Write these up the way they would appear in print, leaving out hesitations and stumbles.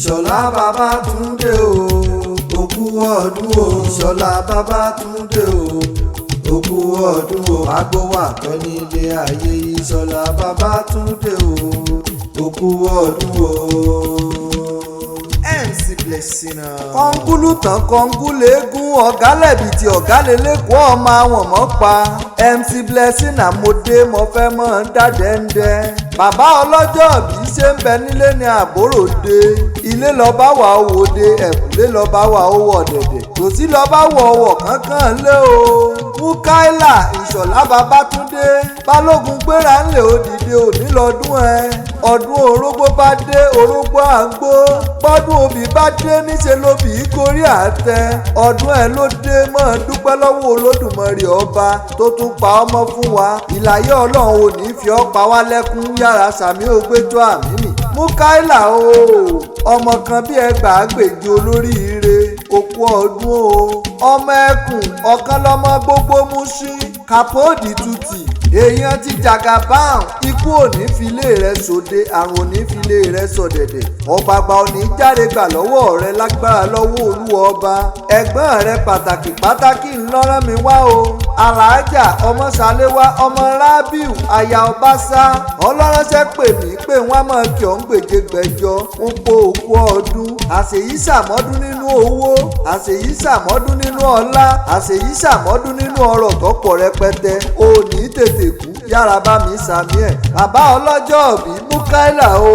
Ìṣọ̀lá Babátúndé o òkú ọdún o. Ìṣọ̀lá Babátúndé o òkú ọdún o. agbówà tọ́ nílé ayé. Ìṣọ̀lá Babátúndé o òkú ọdún o. MC Blessiner. kọ́ńgúlù tán kọ́ńgúlù eégún ọ̀gá lẹ̀bi tí ọ̀gá lélẹ́kọ̀ọ́ ọmọ àwọn mọ́ pa. MC Blessiner mo dé mo fẹ́ mọ́ dá dẹ́ndẹ́. bàbá ọlọ́jọ́ bí ṣe ń bẹ nílé ní àbúrò dé. ilé lọ́ba wà owó dé ẹ̀kúlé lọ́ba wà owó ọ̀dẹ̀dẹ̀. tòsí lọ́ba wọ̀ ọ̀wọ̀ kankan lé o. Mukaila Ìṣọ̀lá Babátúndé balógun gbéra ńlẹ̀ òdìdé òní lọ́dún ẹ. ọdún orógbó bá dé orógbó àgbó. bọ́dún obì bá dé níṣẹ́ lóbì kórí àtẹ. ọdún ẹ ló dé mọ́ dúpẹ́ lọ́wọ́ Olódùmarè ọba tó tún pa ọmọ fún wa. ìlàyé Ọlọ́run ò ní fi ọ́ pa wá lẹ́kún yára sàmí ògbéjọ́ àmì mi. Mukaila o ọmọ kan bí ẹgbàágbèje olóríire òkú ọdún o. ọmọ ẹkùn ọ̀kan lọ́mọ gbogbo Mushin Kapodi Tuti èèyàn ti Jagaban. ikú òní filé rẹ sòde àrùn òní filé rẹ sọdẹ̀dẹ̀. ọ̀gbàgbà òní jáde gbà lọ́wọ́ rẹ lágbára lọ́wọ́ Olúwa ọba. ẹ̀gbọ́n rẹ pàtàkì ńlọrọ mi wá o. Aláàjà ọmọ Sàléwá ọmọ Rábíù aya Ọbaṣá ọlọ́ránṣẹ́ pè mí pé wọ́n máa kí ọ̀ ń gbèjégbèjọ ń po òkú ọdún. àṣèyí ṣàmọ́dún nínú owó, àṣèyí ṣàmọ́dún nínú ọlá, àṣèyí ṣàmọ́dún nínú ọrọ̀ tọ́pọ̀ rẹpẹtẹ. òní tètè kú yára bá mi sàmì ẹ̀. bàbá ọlọ́jọ́ bí Mukaila o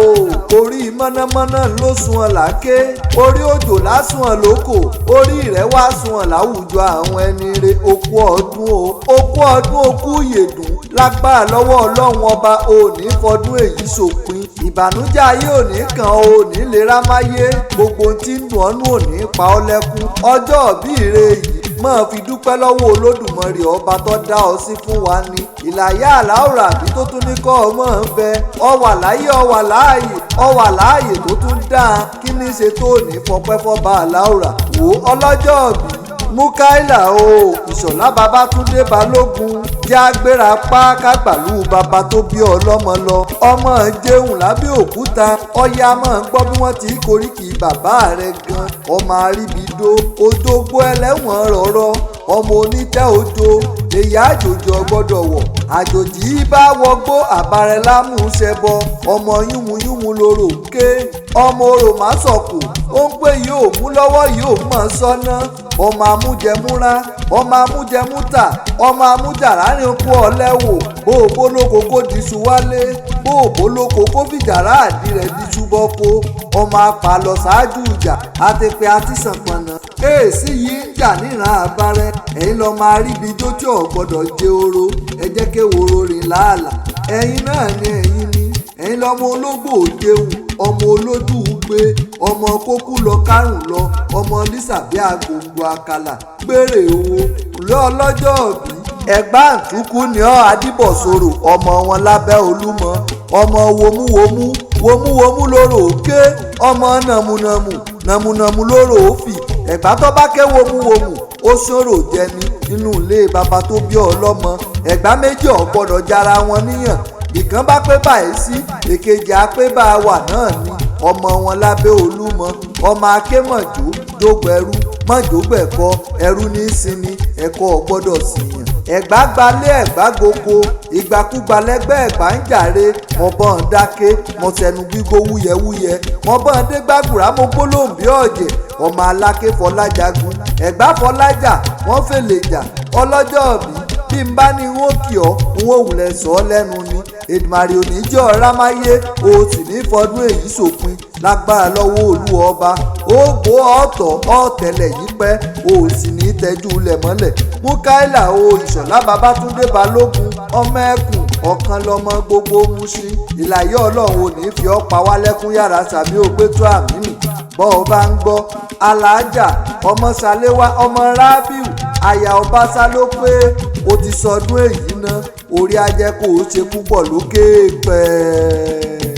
orí mọ́nàmọ́ná ló sun ọ̀ làáké, orí òjò lásùn ọ̀ lóko, orí rẹ̀ wá sun ọ̀ láwùjọ àwọn ẹni re. òkú ọdún o òkú ọdún òkú ìyèdùn lágbára lọ́wọ́ Ọlọ́run ọba òní fọdún èyí ṣòpin. ìbànújẹ́ ayé òní kan òní lè rámáyé, gbogbo tí ń dùn ọ́nú òní pa ọ́ lẹ́kún. ọjọ́ bí ire yìí máa fi dúpẹ́ lọ́wọ́ Olódùmarè ọba tó dá ọ sí fún wa ni. ìlàyé àláùrà bí tó tún ní kọ́ ọmọ ń bẹ ọ wà láyé ọ wà láàyè tó tún dáa. kí ní ṣe tó ní fọpẹ́ fọba àláùrà. wò ọlọ́jọ́ bí Mukaila o Ìṣọ̀lá Babátúndé balógun jẹ́ agbéra pa kágbàlú bàbá tó bí ọlọ́mọ lọ. ọmọ jẹun lábẹ́ òkúta ọya máa ń gbọ́ bí wọ́n ti koríki bàbá rẹ̀ gan. ọmọ àríbidó odógbó ẹlẹ́wọ̀n rọ̀rọ̀ ọmọ onítẹ̀ ojo èyí àjòjì ọgbọ́dọ̀ wọ̀. àjòjì bá wọgbó àbárẹ̀ lámúṣẹbọ. ọmọ yúnmuyúnmu lóró ké ọmọ orò má sọ̀kù ó ń pè yóò mú lọ́wọ́ yóò mọ̀ sọ́nà. ọmọ amújẹmúra ọmọ amújẹmúta ọmọ amújàrá ní okú ọlẹ́wò. bó o bólóko kó diṣu wálé, bó o bólóko kó fìjàrá àdí rẹ̀ diṣu bọ́kó. ọmọ apàlọ́ ṣáájú ìjà àtẹ̀pẹ́ àti sànpọ̀nà. èèsì yìí ń jà níran àbárẹ́ ẹ̀yin lọ́ọ́ máa rí ibi tó tí ò gbọ́dọ̀ jẹ oró. ẹ jẹ́ kéwòrò rìn láàlà ẹ̀yin náà ni ẹ̀yin lọ́mọ ológbò jẹun, ọmọ olójú gbé, ọmọ kókú lọ kárùn lọ, ọmọ lísàbí agbòǹgbò àkàlà gbére owó lọ ọlọ́jọ́ bí. ẹ̀gbá àtúkú ni ọ́ adébọ̀sọ̀rọ̀ ọmọ wọn lábẹ́ Olúmọ. ọmọ wòmúwòmú lóró òkè, ọmọ nàmùnàmù lóró òfì. ẹ̀gbá tó bá ké wòmúwòmù ó ṣòro jẹni nínú ilé bàbá tó bí ọlọ́mọ. ẹ̀gbá méjì ò gbọ́dọ̀ jára wọn níyàn. ìkan bá pé báyìí sí èkejì á pé bá a wà náà ni. ọmọ wọn lábẹ́ Olúmọ ọmọ akémọ̀jó dógbẹ̀rú mọ̀jọ́gbẹ̀kọ ẹrú ní sinmi ẹ̀kọ́ gbọ́dọ̀ síyàn. ẹ̀gbá gbalé ẹ̀gbá gboko ìgbàkúgbà lẹ́gbẹ́ ẹ̀gbá ń jàre. mọ̀bọ́n dáké mọ̀sẹ̀nu gbígbó wúyẹwúyẹ mọ̀bọ́n dé gbàgùrà mo gbólóǹbí ọ̀jẹ̀. ọmọ aláké fọlájagun ẹ̀gbá fọlájà wọ́n fèlè jà ọlọ́jọ́ bí n bá ní wọ́n kì ọ́ n ó wulẹ̀ sọ ọ́ lẹ́nu ni. Èdùmàrè òní jẹ́ ọ̀rá máyé o sì ní fọdún èyí ṣòpin lágbára lọ́wọ́ Olúwa ọba. ó gbó ọ̀tọ̀ ọ̀tẹ̀lẹ̀ yìí pẹ́ o sì ní tẹ́jú lẹ̀ mọ́lẹ̀. Mukaila o Ìṣọ̀lá Babátúndé balógun ọmọ ẹkùn ọ̀kan lọ́mọ gbogbo Mushin. ìlàyé Ọlọ́run ò ní fi ọ́ pa wá lẹ́kún yàrá sàmí ògbétó àmì mi. bọ́ ọ bá ń gbọ́ Aláàjà ọmọ Sàléwá ọmọ Rábíù aya Ọbaṣá ló pé o ti sọdún èyí ná orí ajẹ́ kó o ṣe púpọ̀ lókè pẹ́ẹ́.